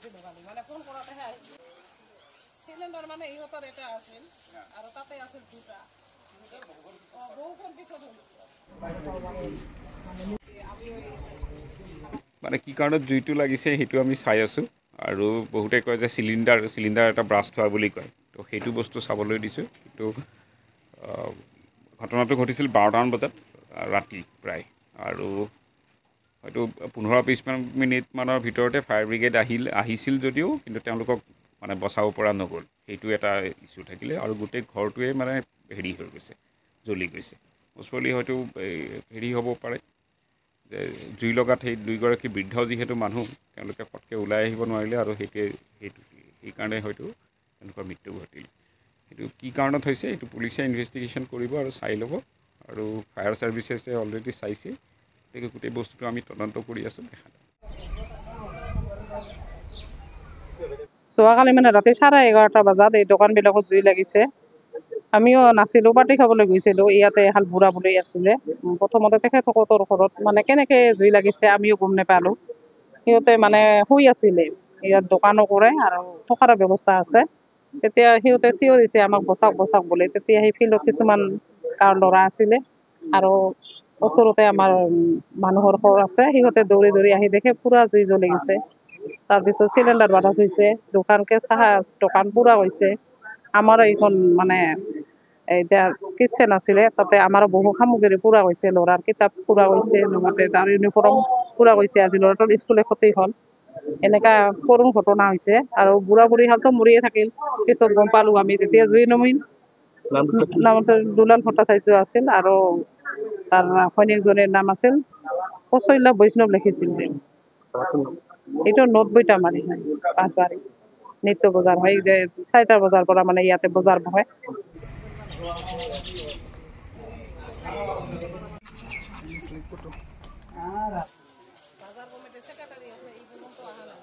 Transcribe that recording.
হৈছে দোকানী মানে ফোন কৰাতেহে আহিছে সিলিন্ডাৰ মানে ইহঁতৰ এটা আছিল আৰু তাতে আছিল দুটা বহুক্ষণ পিছত মানে কি কাৰণত জুইটো লাগিছে সেইটো আমি চাই আছোঁ আৰু বহুতে কয় যে চিলিণ্ডাৰ এটা ব্ৰাষ্ট হোৱা বুলি কয় তো সেইটো বস্তু চাবলৈ দিছোঁ কিন্তু ঘটনাটো ঘটিছিল 12টামান বজাত ৰাতি প্ৰায় আৰু হয়তো 15-20 মিনিটমানৰ ভিতৰতে ফায়াৰ ব্ৰিগেড আহিছিল যদিও কিন্তু তেওঁলোকক মানে বচাব পৰা নগ'ল সেইটো এটা ইছ্যু থাকিলে আৰু গোটেই ঘৰটোৱে মানে হেৰি হৈ গৈছে জ্বলি গৈছে মষ্টলি হয়তো হেৰি হ'ব পাৰে যে জুই লগাত সেই দুইগৰাকী বৃদ্ধ যিহেতু মানুহ তেওঁলোকে পটকৈ ওলাই আহিব নোৱাৰিলে আৰু সেইকাৰণে হয়তো তেওঁলোকৰ মৃত্যু ঘটিল সেইটো কি কাৰণত হৈছে এইটো পুলিচে ইনভেষ্টিগেশ্যন কৰিব আৰু চাই ল'ব আৰু ফায়াৰ ছাৰ্ভিচেছে অলৰেডি চাইছে গতিকে গোটেই বস্তুটো আমি তদন্ত কৰি আছোঁ দেখা যাব যোৱাকালি মানে ৰাতি 11:30 বজাত এই দোকানবিলাকত জুই লাগিছে আমিও নাছিলোঁ পাৰ্টি খাবলৈ গৈছিলোঁ ইয়াতে এহাল বুঢ়া বুঢ়ী আছিলে প্ৰথমতে তেখেতসকলৰ ঘৰত মানে কেনেকৈ জুই লাগিছে আমিও গম নাপালোঁ সিহঁতে মানে শুই আছিলে ইয়াত দোকানো কৰে আৰু থকাৰ ব্যৱস্থা আছে তেতিয়া সিহঁতে চিঞৰিছে আমাক বচাওক বুলি তেতিয়া সেই ফিল্ডত কিছুমান গাঁৱৰ ল'ৰা আছিলে আৰু ওচৰতে আমাৰ মানুহৰ ঘৰ আছে সিহঁতে দৌৰি আহি দেখে পুৰা জুই জ্বলি গৈছে তাৰপিছত চিলিণ্ডাৰ বাৰ্ষ্ট হৈছে দোকানকে চাহ দোকান পুৰা হৈছে আমাৰ এইখন মানে এতিয়া কিটচেন আছিলে তাতে আমাৰ বহু সামগ্ৰী পুৰা হৈছে ল'ৰাৰ কিতাপ পুৰা হৈছে লগতে তাৰ ইউনিফৰ্ম পুৰা হৈছে আজি ল'ৰাটোৰ স্কুলে ক্ষতি হ'ল এনেকা কৰুণ ঘটনা হৈছে আৰু বুঢ়া বুঢ়ী হালতো মৰিয়ে থাকিল পিছত গম পালোঁ আমি তেতিয়া জুই নমিল নামটো দুলাল ভট্টাচাৰ্য আছিল আৰু তাৰ সৈনিকজনীৰ নাম আছিল কৌশল্যা বৈষ্ণৱ লিখিছিল এইটো 90টা মাৰি পাঁচবাৰী নিত্য বজাৰ হয় 4টা বজাৰ পৰা মানে ইয়াতে বজাৰ বহে বাজাৰ কমিটিৰ সেক্ৰেটাৰী আছে এই পৰ্যন্ত অহা নাই